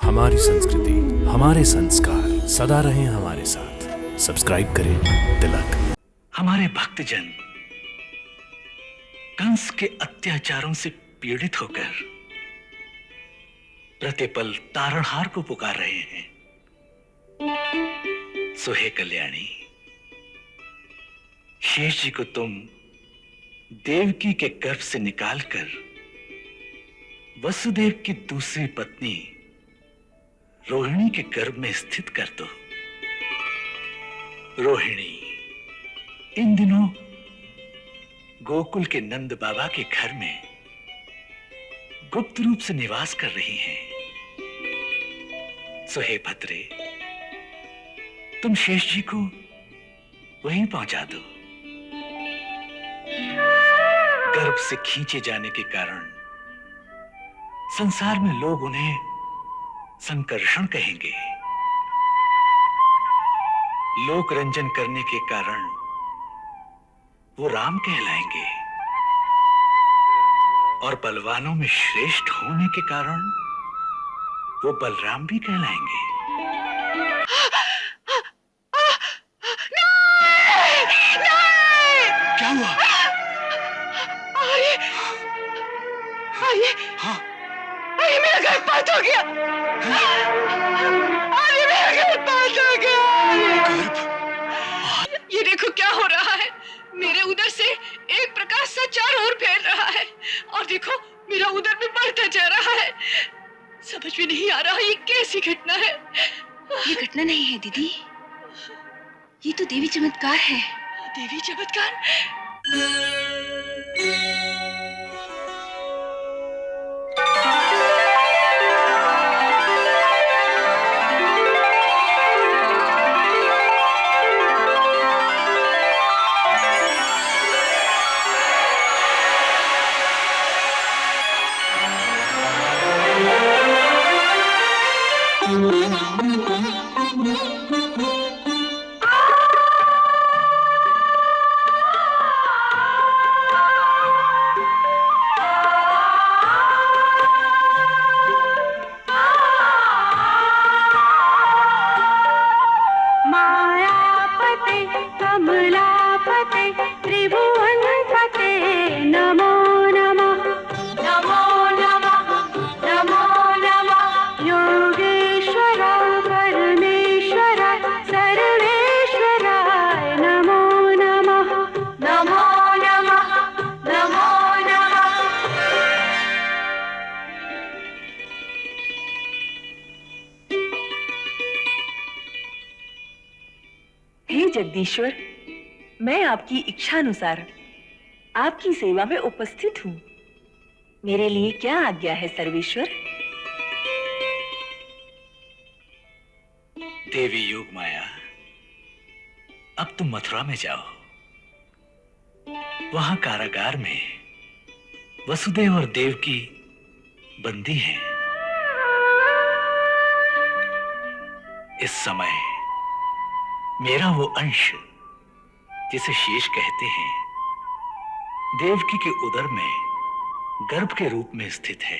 हमारी संस्कृति, हमारे संस्कार सदा रहें हमारे साथ। सब्सक्राइब करें तिलक। हमारे भक्तजन कंस के अत्याचारों से पीड़ित होकर प्रतिपल तारणहार को पुकार रहे हैं। सो हे कल्याणी, शेष जी को तुम देवकी के गर्भ से निकालकर वसुदेव की दूसरी पत्नी रोहिणी के गर्भ में स्थित कर दो। रोहिणी इन दिनों गोकुल के नंद बाबा के घर में गुप्त रूप से निवास कर रही हैं। सो हे भद्रे, तुम शेष जी को वहीं पहुंचा दो। गर्भ से खींचे जाने के कारण संसार में लोग उन्हें संकर्षण कहेंगे। लोक रंजन करने के कारण वो राम कहलाएंगे और बलवानों में श्रेष्ठ होने के कारण वो बलराम भी कहलाएंगे। क्या हुआ? आइए, हाँ, आइए, मेरा गर्भपात हो गया। आइए, मेरा गर्भपात हो गया। गर्भ? ये देखो क्या हो रहा है। मेरे उदर से एक प्रकाश सा चारों ओर फैल रहा है और देखो मेरा उदर भी बढ़ता जा रहा है। समझ में नहीं आ रहा ये कैसी घटना है। ये घटना नहीं है दीदी, ये तो देवी चमत्कार है। देवी चमत्कार? जगदीश्वर, मैं आपकी इच्छा अनुसार आपकी सेवा में उपस्थित हूँ। मेरे लिए क्या आज्ञा है सर्वेश्वर? देवी योग माया, अब तुम मथुरा में जाओ। वहां कारागार में वसुदेव और देवकी बंदी हैं। इस समय मेरा वो अंश जिसे शेष कहते हैं, देवकी के उदर में गर्भ के रूप में स्थित है।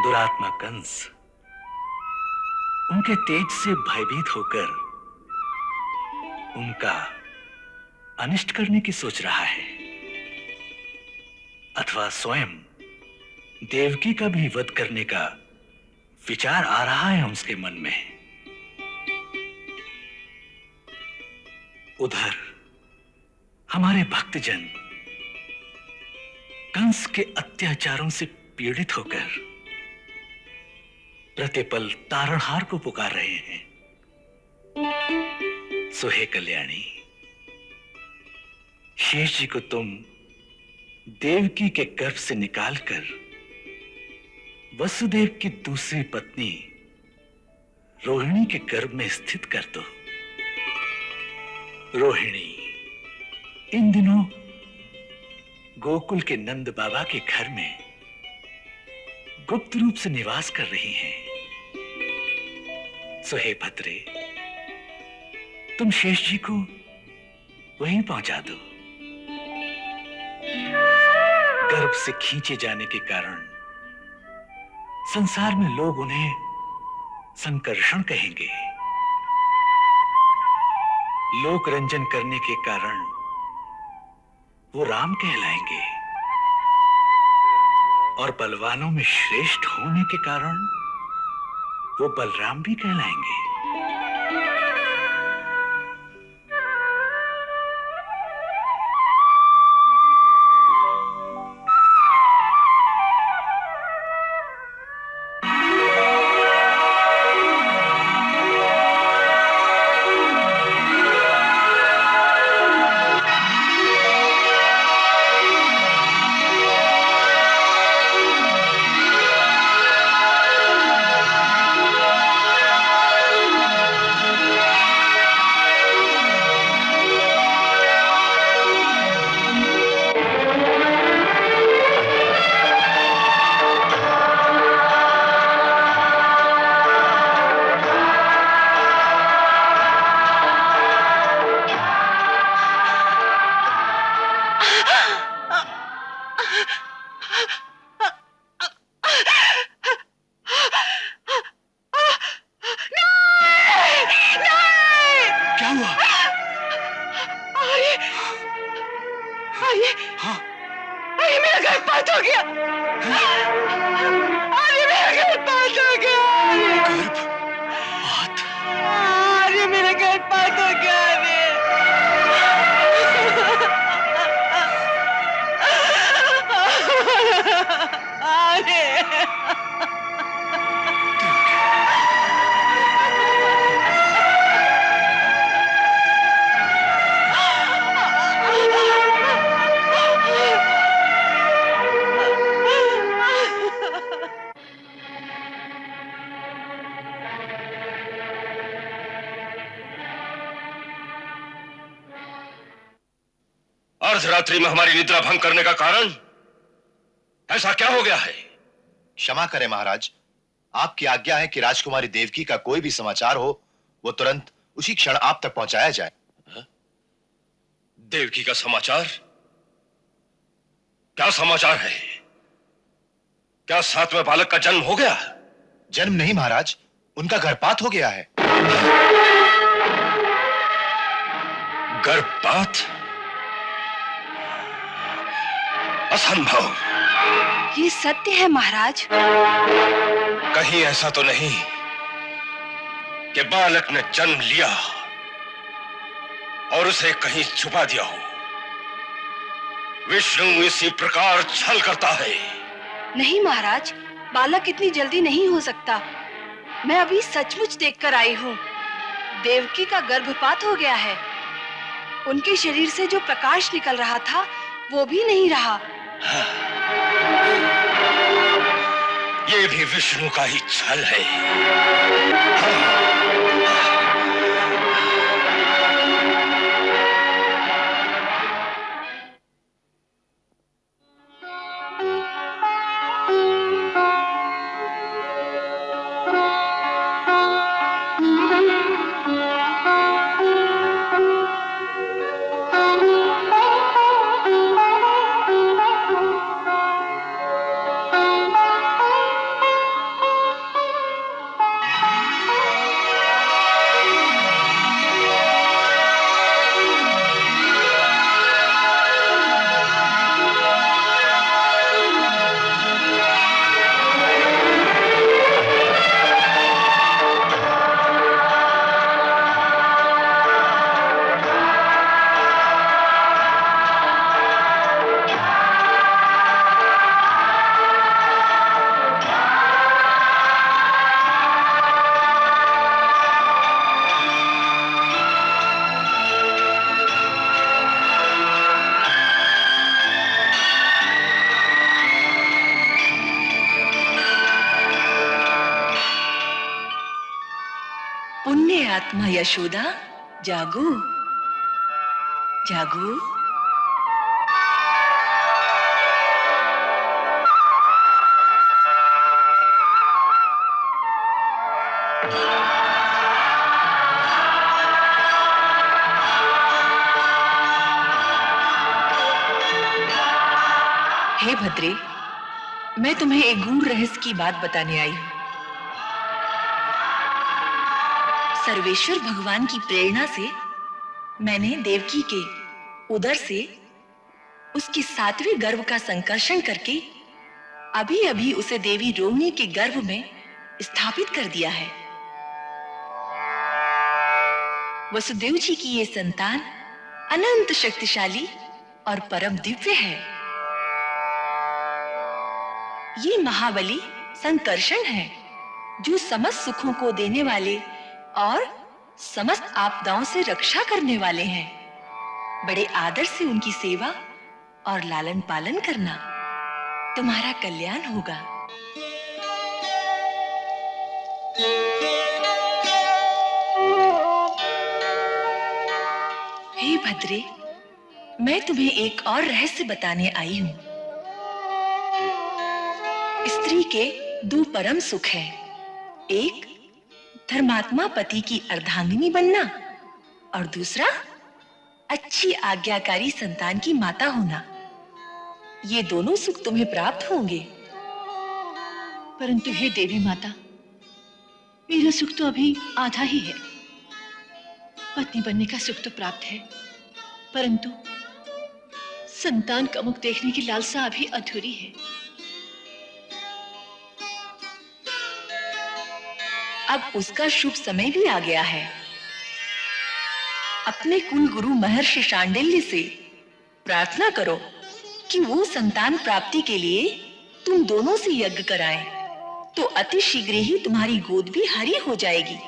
दुरात्मा कंस उनके तेज से भयभीत होकर उनका अनिष्ट करने की सोच रहा है, अथवा स्वयं देवकी का भी वध करने का विचार आ रहा है उसके मन में। उधर हमारे भक्तजन कंस के अत्याचारों से पीड़ित होकर प्रतिपल तारणहार को पुकार रहे हैं। सो हे कल्याणी, शेष जी को तुम देवकी के गर्भ से निकालकर वसुदेव की दूसरी पत्नी रोहिणी के गर्भ में स्थित कर दो। रोहिणी इन दिनों गोकुल के नंद बाबा के घर में गुप्त रूप से निवास कर रही हैं। सो हे भद्रे, तुम शेष जी को वहीं पहुंचा दो। गर्भ से खींचे जाने के कारण संसार में लोग उन्हें संकर्षण कहेंगे। लोक रंजन करने के कारण वो राम कहलाएंगे और बलवानों में श्रेष्ठ होने के कारण वो बलराम भी कहलाएंगे। अर्धरात्रि में हमारी निद्रा भंग करने का कारण ऐसा क्या हो गया है? क्षमा करें महाराज, आपकी आज्ञा है कि राजकुमारी देवकी का कोई भी समाचार हो वो तुरंत उसी क्षण आप तक पहुंचाया जाए। देवकी का समाचार? क्या समाचार है? क्या सातवें बालक का जन्म हो गया? जन्म नहीं महाराज, उनका गर्भपात हो गया है। गर्भपात? असंभव। ये सत्य है महाराज। कहीं ऐसा तो नहीं कि बालक ने जन्म लिया और उसे कहीं छुपा दिया हो? विष्णु इसी प्रकार छल करता है। नहीं महाराज, बालक इतनी जल्दी नहीं हो सकता। मैं अभी सचमुच देखकर आई हूँ। देवकी का गर्भपात हो गया है। उनके शरीर से जो प्रकाश निकल रहा था वो भी नहीं रहा। ये भी विष्णु का ही छल है। आत्मा यशोदा, जागो जागो। हे भद्रे, मैं तुम्हें एक गूढ़ रहस्य की बात बताने आई हूं। सर्वेश्वर भगवान की प्रेरणा से मैंने देवकी के उदर से उसके 7वें गर्भ का संकर्षण करके अभी-अभी उसे देवी रोहिणी के गर्भ में स्थापित कर दिया है। वसुदेव जी की ये संतान अनंत शक्तिशाली और परम दिव्य है। ये महाबली संकर्षण है जो समस्त सुखों को देने वाले और समस्त आपदाओं से रक्षा करने वाले हैं। बड़े आदर से उनकी सेवा और लालन पालन करना, तुम्हारा कल्याण होगा। हे भद्रे, मैं तुम्हें एक और रहस्य बताने आई हूं। स्त्री के 2 परम सुख हैं। एक धर्मात्मा पति की अर्धांगिनी बनना और दूसरा अच्छी आज्ञाकारी संतान की माता होना। ये दोनों सुख तुम्हें प्राप्त होंगे। परंतु हे देवी माता, मेरा सुख तो अभी आधा ही है। पत्नी बनने का सुख तो प्राप्त है, परंतु संतान का मुख देखने की लालसा अभी अधूरी है। अब उसका शुभ समय भी आ गया है। अपने कुल गुरु महर्षि शांडिल्य से प्रार्थना करो कि वो संतान प्राप्ति के लिए तुम दोनों से यज्ञ कराएं, तो अति शीघ्र ही तुम्हारी गोद भी हरी हो जाएगी।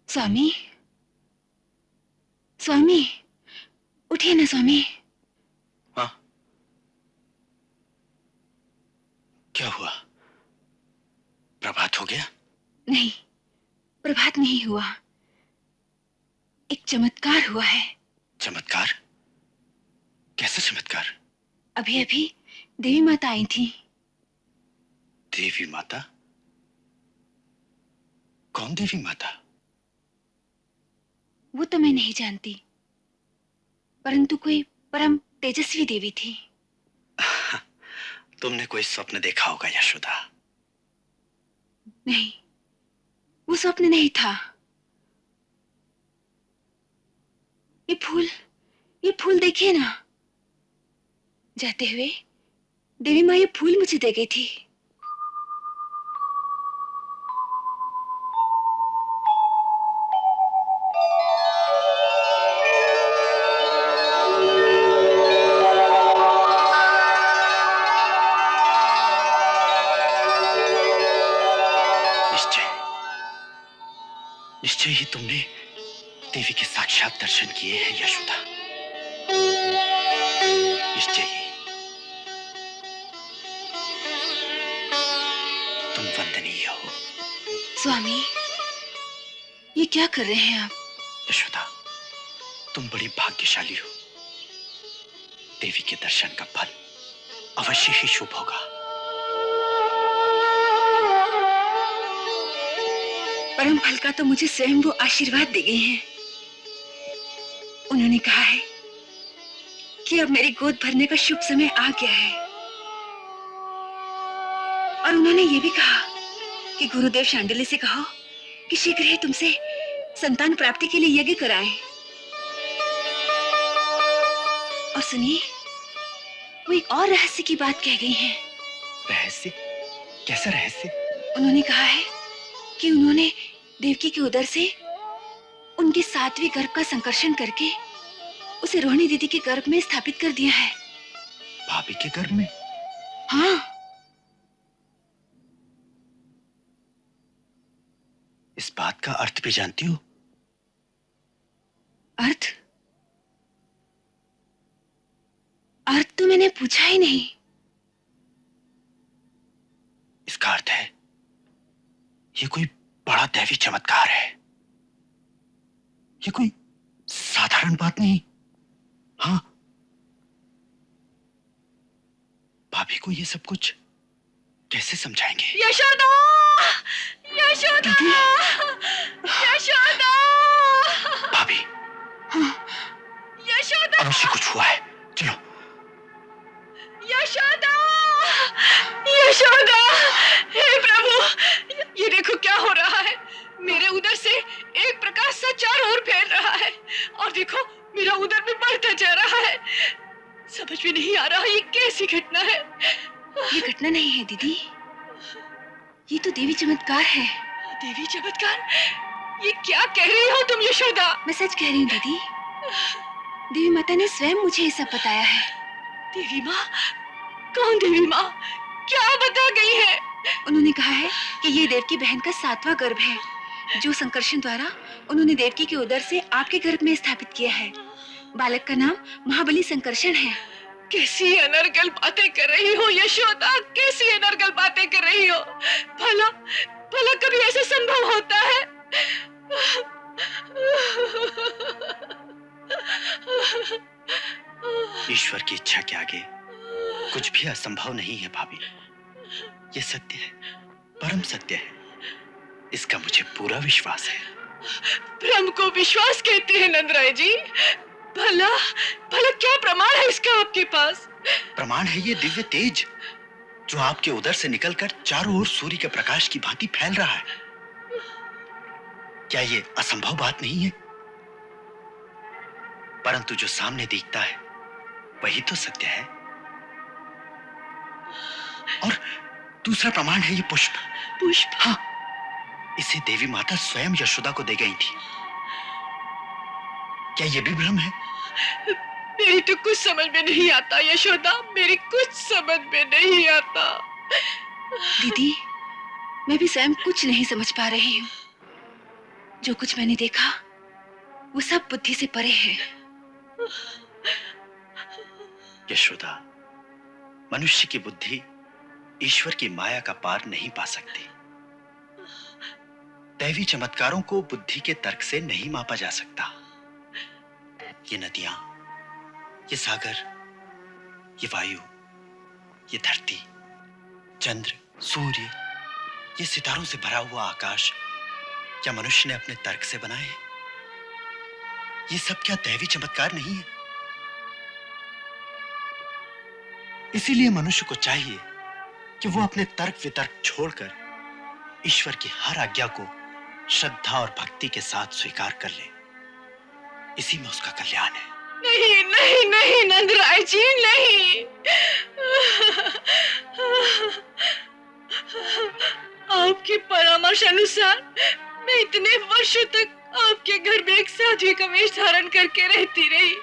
स्वामी, स्वामी, उठिए ना स्वामी। हाँ, क्या हुआ? प्रभात हो गया? नहीं, प्रभात नहीं हुआ। एक चमत्कार हुआ है। चमत्कार? कैसा चमत्कार? अभी अभी देवी माता आई थी। देवी माता? कौन देवी माता? वो तो मैं नहीं जानती, परंतु कोई परम तेजस्वी देवी थी। तुमने कोई स्वप्न देखा होगा यशोदा। नहीं, वो स्वप्न नहीं था। ये फूल देखिए ना। जाते हुए देवी माँ ये फूल मुझे दे गई थी। निश्चय ही तुमने देवी के साक्षात दर्शन किए हैं यशोदा। निश्चय ही तुम वंदनीय हो। स्वामी, ये क्या कर रहे हैं आप? यशोदा, तुम बड़ी भाग्यशाली हो। देवी के दर्शन का फल अवश्य ही शुभ होगा। परम फल का तो मुझे स्वयं वो आशीर्वाद दे गए हैं। उन्होंने कहा है कि अब मेरी गोद भरने का शुभ समय आ गया है, और उन्होंने ये भी कहा कि गुरुदेव शांडिल्य से कहो कि शीघ्र ही तुमसे संतान प्राप्ति के लिए यज्ञ कराएं। और सुनिए, वो एक और रहस्य की बात कह गई हैं। रहस्य? कैसा रहस्य? उन्होंने कहा है कि उन्होंने देवकी के उदर से उनके 7वें गर्भ का संकर्षण करके उसे रोहिणी दीदी के गर्भ में स्थापित कर दिया है। भाभी के गर्भ में? हाँ। इस बात का अर्थ भी जानती हो? अर्थ? अर्थ तो मैंने पूछा ही नहीं। इसका अर्थ है ये कोई बड़ा दैवी चमत्कार है। ये कोई साधारण बात नहीं। हाँ, भाभी को ये सब कुछ कैसे समझाएंगे? यशोदा! यशोदा! यशोदा! भाभी, यशोदा! अवश्य कुछ हुआ है। चलो। यशोदा! यशोदा! हे प्रभु, ये देखो क्या हो रहा है। मेरे उदर से एक प्रकाश सा चारों ओर फैल रहा है और देखो मेरा उदर भी बढ़ता जा रहा है। समझ में नहीं आ रहा ये कैसी घटना है। ये घटना नहीं है दीदी, ये तो देवी चमत्कार है। देवी चमत्कार? ये क्या कह रही हो तुम यशोदा? मैं सच कह रही हूँ दीदी। देवी माता ने स्वयं मुझे ये सब बताया है। देवी माँ? कौन देवी माँ? क्या बता गई है? उन्होंने कहा है कि ये देवकी बहन का 7वां गर्भ है, जो संकर्षण द्वारा उन्होंने देवकी के उदर से आपके गर्भ में स्थापित किया है। बालक का नाम महाबली संकर्षण है। कैसी अनर्गल बातें कर रही हो यशोदा, कैसी अनर्गल बातें कर रही हो। भला भला कभी ऐसा संभव होता है? ईश्वर की इच्छा के आगे कुछ भी असंभव नहीं है भाभी। ये सत्य है, परम सत्य है। इसका मुझे पूरा विश्वास है। भ्रम को विश्वास कहते हैं नंदराय जी। भला भला क्या प्रमाण है इसका आपके पास? प्रमाण है ये दिव्य तेज जो आपके उदर से निकलकर चारों ओर सूर्य के प्रकाश की भांति फैल रहा है। क्या ये असंभव बात नहीं है? परंतु जो सामने दिखता है वही तो सत्य है। और दूसरा प्रमाण है ये पुष्प। पुष्प? हाँ, इसे देवी माता स्वयं यशोदा को दे गई थी। क्या ये भी भ्रम है? मेरी तो कुछ समझ में नहीं आता यशोदा, मेरी कुछ समझ में नहीं आता। दीदी, मैं भी स्वयं कुछ नहीं समझ पा रही हूँ। जो कुछ मैंने देखा वो सब बुद्धि से परे है। यशोदा, मनुष्य की बुद्धि ईश्वर की माया का पार नहीं पा सकती। दैवी चमत्कारों को बुद्धि के तर्क से नहीं मापा जा सकता। ये नदियां, ये सागर, ये वायु, ये धरती, चंद्र, सूर्य, ये सितारों से भरा हुआ आकाश, क्या मनुष्य ने अपने तर्क से बनाए हैं? ये सब क्या दैवी चमत्कार नहीं है? इसीलिए मनुष्य को चाहिए कि वो अपने तर्क वितर्क छोड़कर ईश्वर की हर आज्ञा को श्रद्धा और भक्ति के साथ स्वीकार कर ले। इसी में उसका कल्याण है। नहीं नहीं नहीं नंदराय जी, नहीं। आपके परामर्श अनुसार मैं इतने वर्षों तक आपके घर में एक साध्वी का वेश धारण करके रहती रही।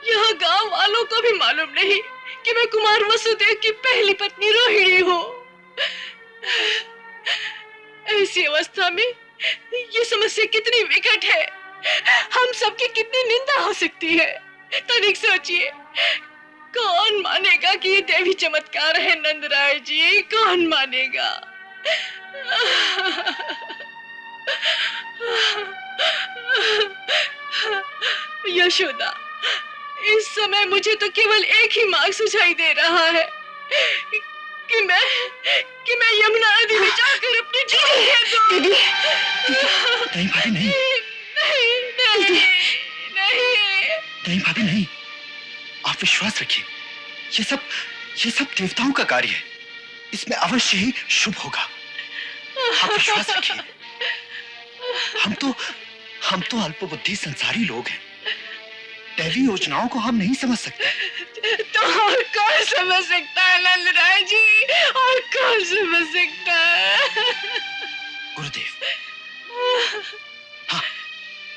यहाँ गांव वालों को भी मालूम नहीं कि मैं कुमार वसुदेव की पहली पत्नी रोहिणी हूँ। ऐसी अवस्था में ये समस्या कितनी विकट है, हम सबकी कितनी निंदा हो सकती है। तनिक सोचिए, कौन मानेगा कि ये देवी चमत्कार है नंदराय जी? कौन मानेगा? यशोदा, इस समय मुझे तो केवल एक ही मार्ग सुझाई दे रहा है कि मैं यमुना नदी में जाकर अपनी जान दे दूं। दीदी, नहीं भाभी, नहीं। नहीं। नहीं भाभी, नहीं। आप विश्वास रखिए, ये सब देवताओं का कार्य है। इसमें अवश्य ही शुभ होगा। आप विश्वास रखिए। हम तो अल्पबुद्धि संसारी लोग हैं। दैवी योजनाओं को हम नहीं समझ सकते। तो और कौन समझ सकता है नंद राय जी, और कौन समझ सकता है? गुरुदेव, हाँ,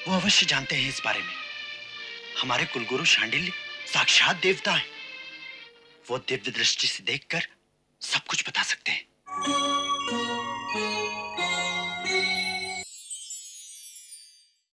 वो अवश्य जानते हैं इस बारे में। हमारे कुलगुरु शांडिल्य साक्षात देवता हैं। वो दिव्य दृष्टि से देखकर सब कुछ बता सकते हैं।